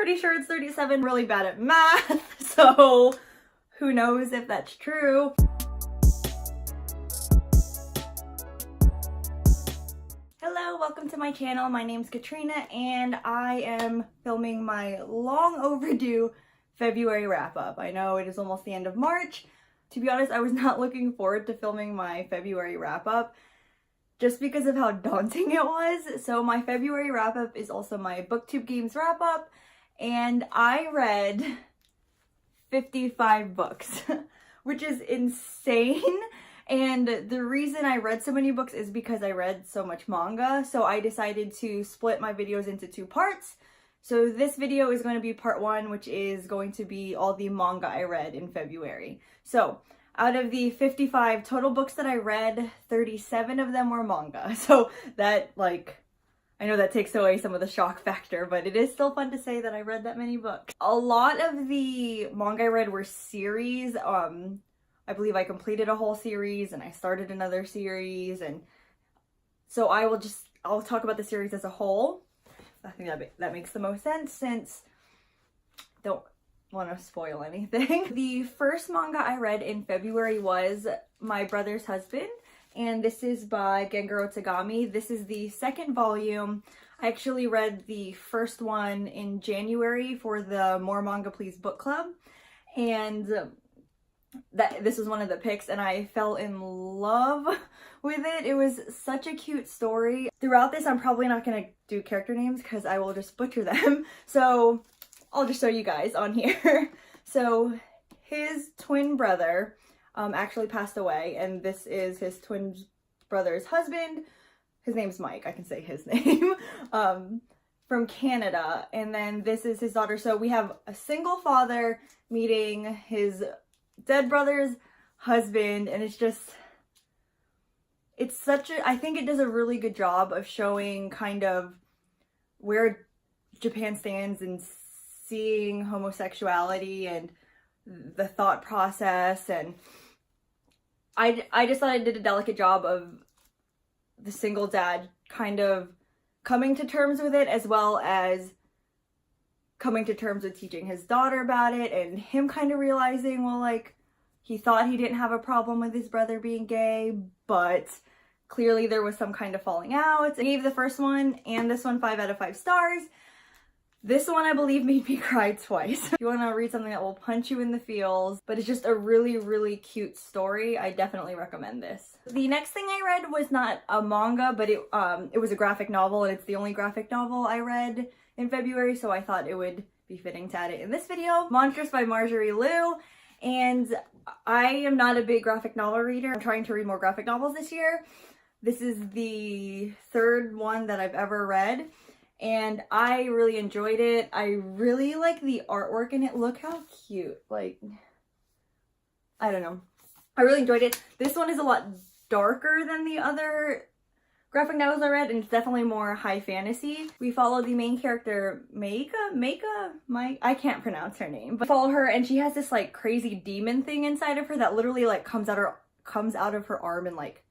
pretty sure it's 37. Really bad at math, so who knows if that's true. Hello, welcome to my channel. My name's Katrina and I am filming my long overdue February wrap up. I know it is almost the end of March. To be honest, I was not looking forward to filming my February wrap up just because of how daunting it was. So my February wrap up is also my Booktube Games Wrap Up, and I read 55 books, which is insane. And the reason I read so many books is because I read so much manga. So I decided to split my videos into 2 parts. So this video is going to be part 1, which is going to be all the manga I read in February. So out of the 55 total books that I read, 37 of them were manga. So that, like, I know that takes away some of the shock factor, but it is still fun to say that I read that many books. A lot of the manga I read were series. I believe I completed a whole series and I started another series, and so I'll talk about the series as a whole. I think that makes the most sense since I don't want to spoil anything. The first manga I read in February was My Brother's Husband, and this is by Gengaro Tagami. This is the 2nd volume. I actually read the first one in January for the More Manga Please book club, and this was one of the picks and I fell in love with it. It was such a cute story. Throughout this, I'm probably not going to do character names because I will just butcher them. So I'll just show you guys on here. So his twin brother actually passed away, and this is his twin brother's husband. His name's Mike. I can say his name. From Canada. And then this is his daughter. So we have a single father meeting his dead brother's husband, and I think it does a really good job of showing kind of where Japan stands in seeing homosexuality and the thought process, and I just thought it did a delicate job of the single dad kind of coming to terms with it, as well as coming to terms with teaching his daughter about it, and him kind of realizing, well, like, he thought he didn't have a problem with his brother being gay, but clearly there was some kind of falling out. I gave the first one and this one 5 out of 5 stars. This one, I believe, made me cry twice. If you want to read something that will punch you in the feels, but it's just a really, really cute story, I definitely recommend this. The next thing I read was not a manga, but it was a graphic novel, and it's the only graphic novel I read in February, so I thought it would be fitting to add it in this video. Monstrous by Marjorie Liu, and I am not a big graphic novel reader. I'm trying to read more graphic novels this year. This is the 3rd one that I've ever read, and I really enjoyed it. I really like the artwork in it. Look how cute. Like, I don't know. I really enjoyed it. This one is a lot darker than the other graphic novels I read, and it's definitely more high fantasy. We follow the main character, Mike, I can't pronounce her name, but follow her, and she has this like crazy demon thing inside of her that literally like comes out of her arm and like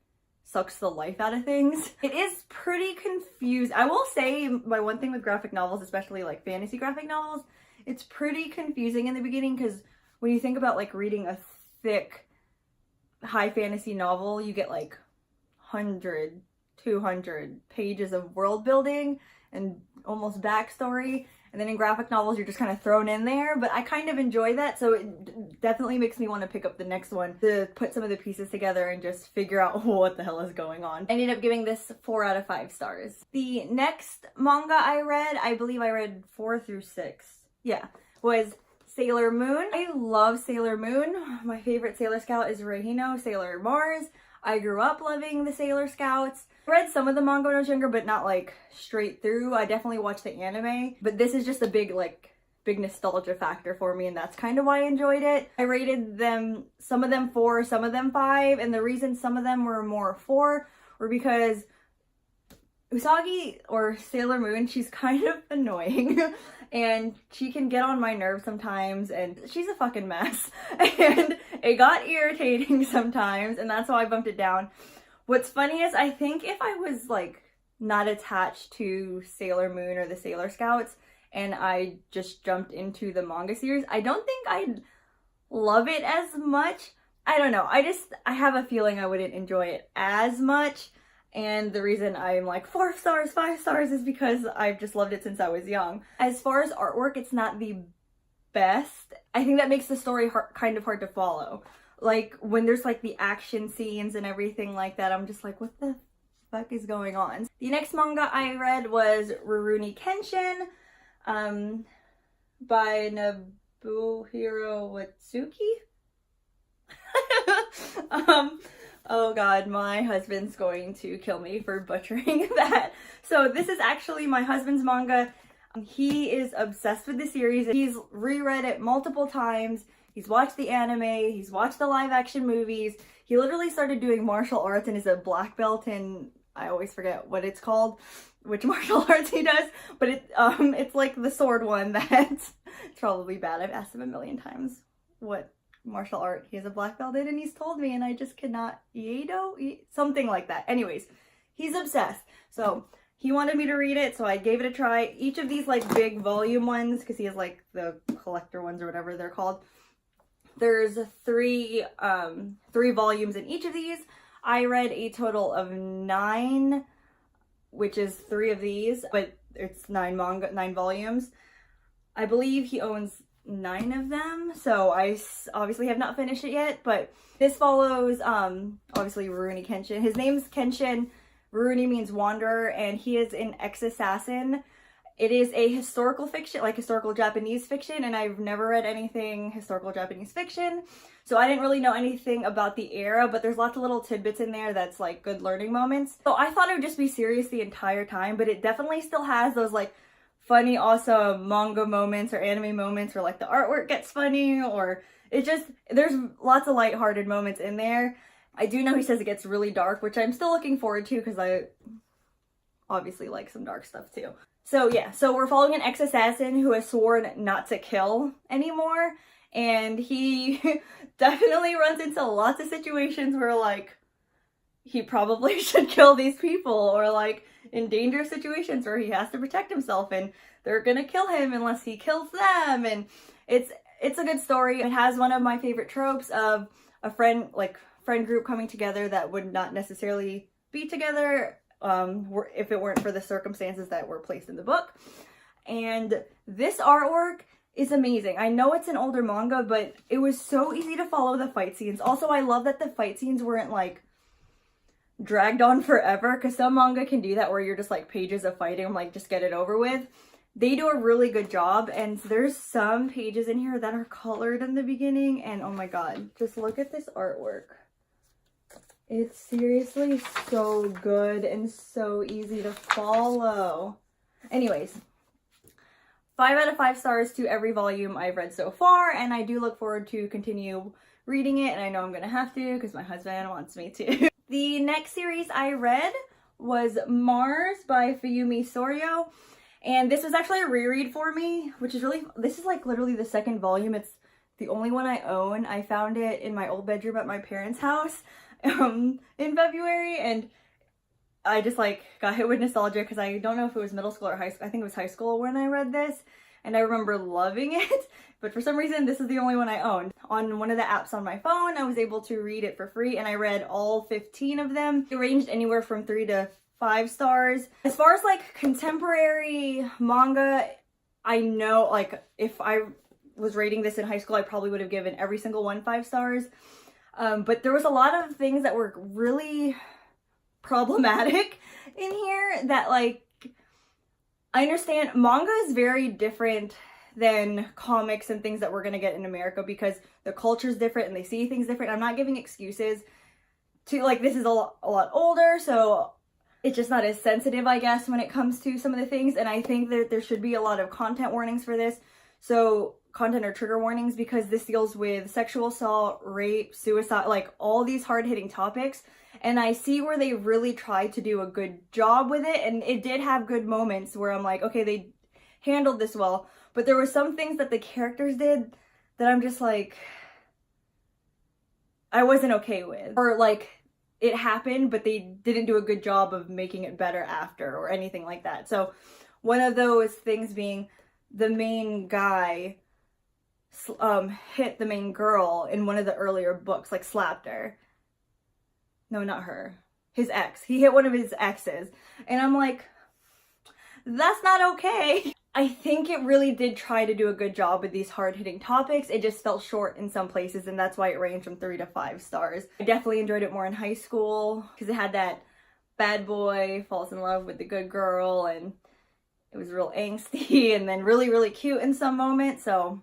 sucks the life out of things. It is pretty confused. I will say my one thing with graphic novels, especially like fantasy graphic novels, it's pretty confusing in the beginning, because when you think about like reading a thick high fantasy novel, you get like 100, 200 pages of world building and almost backstory, and then in graphic novels you're just kind of thrown in there, but I kind of enjoy that, so it definitely makes me want to pick up the next one to put some of the pieces together and just figure out what the hell is going on. I ended up giving this 4 out of 5 stars. The next manga I read, I believe I read 4 through 6, yeah, was Sailor Moon. I love Sailor Moon. My favorite Sailor Scout is Reihino, Sailor Mars. I grew up loving the Sailor Scouts. I read some of the manga when I was younger, but not like straight through. I definitely watched the anime, but this is just a big nostalgia factor for me, and that's kind of why I enjoyed it. I rated them, some of them 4, some of them 5, and the reason some of them were more 4 were because Usagi, or Sailor Moon, she's kind of annoying and she can get on my nerves sometimes, and she's a fucking mess and it got irritating sometimes, and that's why I bumped it down. What's funny is I think if I was like not attached to Sailor Moon or the Sailor Scouts and I just jumped into the manga series. I don't think I'd love it as much. I don't know. I have a feeling I wouldn't enjoy it as much. And the reason I'm like 4 stars, 5 stars is because I've just loved it since I was young. As far as artwork, it's not the best. I think that makes the story kind of hard to follow. Like when there's like the action scenes and everything like that, I'm just like, what the fuck is going on? The next manga I read was Rurouni Kenshin by Nobuhiro Watsuki. Oh god, my husband's going to kill me for butchering that. So this is actually my husband's manga. He is obsessed with the series. He's reread it multiple times. He's watched the anime. He's watched the live action movies. He literally started doing martial arts and is a black belt in, I always forget what it's called, which martial arts he does, but it's like the sword one that's probably bad. I've asked him a million times what martial art he has a black belt in, and he's told me, and I just cannot. Something like that. Anyways, he's obsessed. So he wanted me to read it, so I gave it a try. Each of these like big volume ones, because he has like the collector ones or whatever they're called. There's three volumes in each of these. I read a total of 9, which is 3 of these, but it's 9 volumes. I believe he owns 9 of them, so I obviously have not finished it yet, but this follows obviously Rurouni Kenshin. His name's Kenshin. Rurouni means wanderer, and he is an ex-assassin. It is a historical fiction, like historical Japanese fiction, and I've never read anything historical Japanese fiction, so I didn't really know anything about the era, but there's lots of little tidbits in there that's like good learning moments. So I thought it would just be serious the entire time, but it definitely still has those like funny, awesome manga moments or anime moments where like the artwork gets funny, or there's lots of lighthearted moments in there. I do know he says it gets really dark, which I'm still looking forward to because I obviously like some dark stuff too. So yeah, so we're following an ex-assassin who has sworn not to kill anymore, and he definitely runs into lots of situations where like he probably should kill these people, or like in dangerous situations where he has to protect himself and they're gonna kill him unless he kills them. And it's a good story. It has one of my favorite tropes of a friend group coming together that would not necessarily be together if it weren't for the circumstances that were placed in the book. And this artwork is amazing. I know it's an older manga, but it was so easy to follow the fight scenes. Also, I love that the fight scenes weren't like dragged on forever, because some manga can do that where you're just like pages of fighting, I'm like, just get it over with. They do a really good job, and there's some pages in here that are colored in the beginning, and oh my god, just look at this artwork. It's seriously so good and so easy to follow. Anyways, 5 out of 5 stars to every volume I've read so far, and I do look forward to continue reading it, and I know I'm gonna have to because my husband wants me to. The next series I read was Mars by Fuyumi Soryo, and this was actually a reread for me, which is this is like literally the 2nd volume. It's the only one I own. I found it in my old bedroom at my parents' house in February, and I just like got hit with nostalgia because I don't know if it was middle school or high school. I think it was high school when I read this, and I remember loving it, but for some reason this is the only one I owned. On one of the apps on my phone, I was able to read it for free, and I read all 15 of them. It ranged anywhere from 3 to 5 stars. As far as like contemporary manga, I know like if I was rating this in high school, I probably would have given every single one 5 stars. But there was a lot of things that were really problematic in here that like, I understand manga is very different than comics and things that we're gonna get in America because the culture's different and they see things different. I'm not giving excuses to like, this is a lot older, so it's just not as sensitive, I guess, when it comes to some of the things. And I think that there should be a lot of content warnings for this. So content or trigger warnings, because this deals with sexual assault, rape, suicide, like all these hard-hitting topics. And I see where they really tried to do a good job with it, and it did have good moments where I'm like, okay, they handled this well. But there were some things that the characters did that I'm just like, I wasn't okay with. Or like, it happened, but they didn't do a good job of making it better after or anything like that. So one of those things being the main guy hit the main girl in one of the earlier books, like slapped her. No, not her. His ex. He hit one of his exes. And I'm like, that's not okay. I think it really did try to do a good job with these hard-hitting topics. It just fell short in some places, and that's why it ranged from 3 to 5 stars. I definitely enjoyed it more in high school because it had that bad boy falls in love with the good girl, and it was real angsty and then really, really cute in some moments, so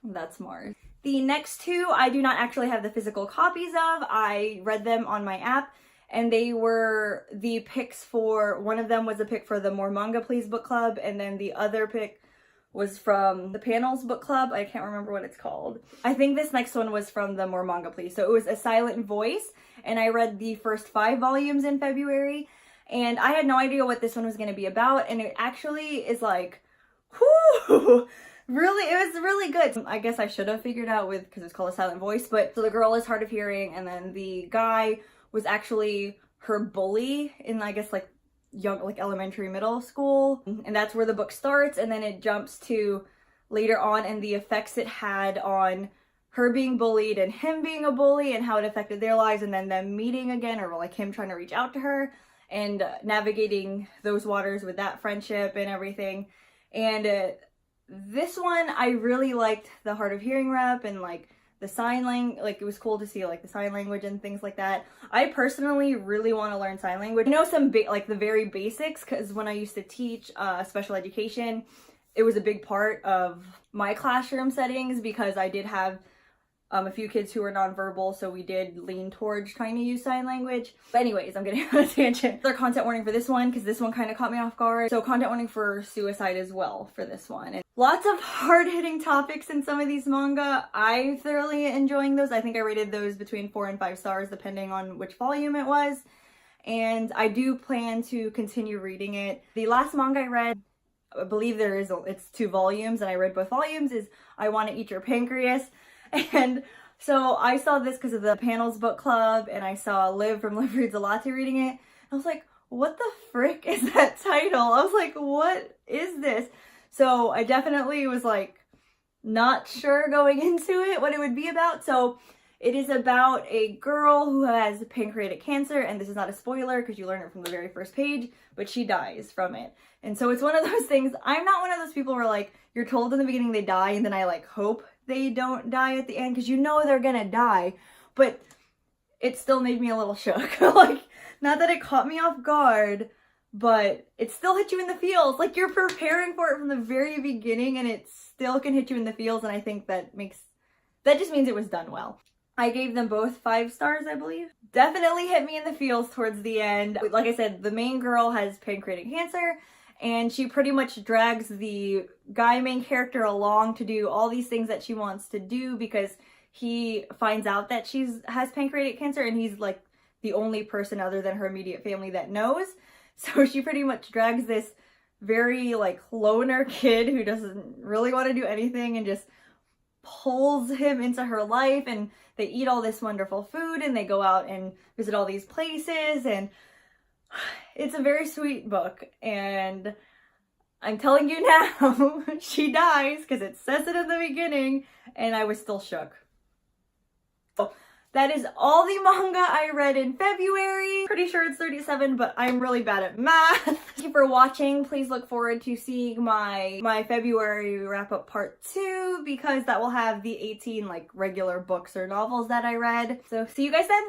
that's Mars. The next two I do not actually have the physical copies of. I read them on my app, and they were the picks for, one of them was a pick for the More Manga Please book club, and then the other pick was from the Panels book club. I can't remember what it's called. I think this next one was from the More Manga Please. So it was A Silent Voice, and I read the first 5 volumes in February, and I had no idea what this one was going to be about, and it actually is like, whoo! Really, it was really good. I guess I should have figured out with, because it's called A Silent Voice, but so the girl is hard of hearing, and then the guy was actually her bully in, I guess, like young, like elementary, middle school. And that's where the book starts, and then it jumps to later on and the effects it had on her being bullied and him being a bully and how it affected their lives, and then them meeting again, or like him trying to reach out to her and navigating those waters with that friendship and everything. And this one, I really liked the hard of hearing rep and like the sign language. Like, it was cool to see like the sign language and things like that. I personally really want to learn sign language. I know some like the very basics, because when I used to teach special education, it was a big part of my classroom settings, because I did have a few kids who were nonverbal, so we did lean towards trying to use sign language. But anyways, I'm getting on a tangent. There's content warning for this one, because this one kind of caught me off guard. So content warning for suicide as well for this one. And lots of hard-hitting topics in some of these manga. I'm thoroughly enjoying those. I think I rated those between 4 and 5 stars, depending on which volume it was. And I do plan to continue reading it. The last manga I read, I believe it's 2 volumes, and I read both volumes, is I Want to Eat Your Pancreas. And so I saw this because of the Panels book club, and I saw Liv from Liv Reads a Latte reading it. I was like, what the frick is that title? I was like, what is this? So I definitely was like not sure going into it what it would be about. So it is about a girl who has pancreatic cancer, and this is not a spoiler because you learn it from the very first page, but she dies from it. And so it's one of those things, I'm not one of those people where like you're told in the beginning they die, and then I like hope they don't die at the end, because you know they're gonna die, but it still made me a little shook. Like, not that it caught me off guard, but it still hit you in the feels. Like, you're preparing for it from the very beginning, and it still can hit you in the feels, and I think that just means it was done well. I gave them both 5 stars, I believe. Definitely hit me in the feels towards the end. Like I said, the main girl has pancreatic cancer, and she pretty much drags the guy main character along to do all these things that she wants to do, because he finds out that she has pancreatic cancer, and he's like the only person other than her immediate family that knows. So she pretty much drags this very like loner kid who doesn't really want to do anything, and just pulls him into her life, and they eat all this wonderful food, and they go out and visit all these places, and it's a very sweet book. And I'm telling you now, she dies, because it says it at the beginning, and I was still shook. So that is all the manga I read in February. Pretty sure it's 37, but I'm really bad at math. Thank you for watching. Please look forward to seeing my February wrap-up part 2, because that will have the 18 like regular books or novels that I read. So see you guys then.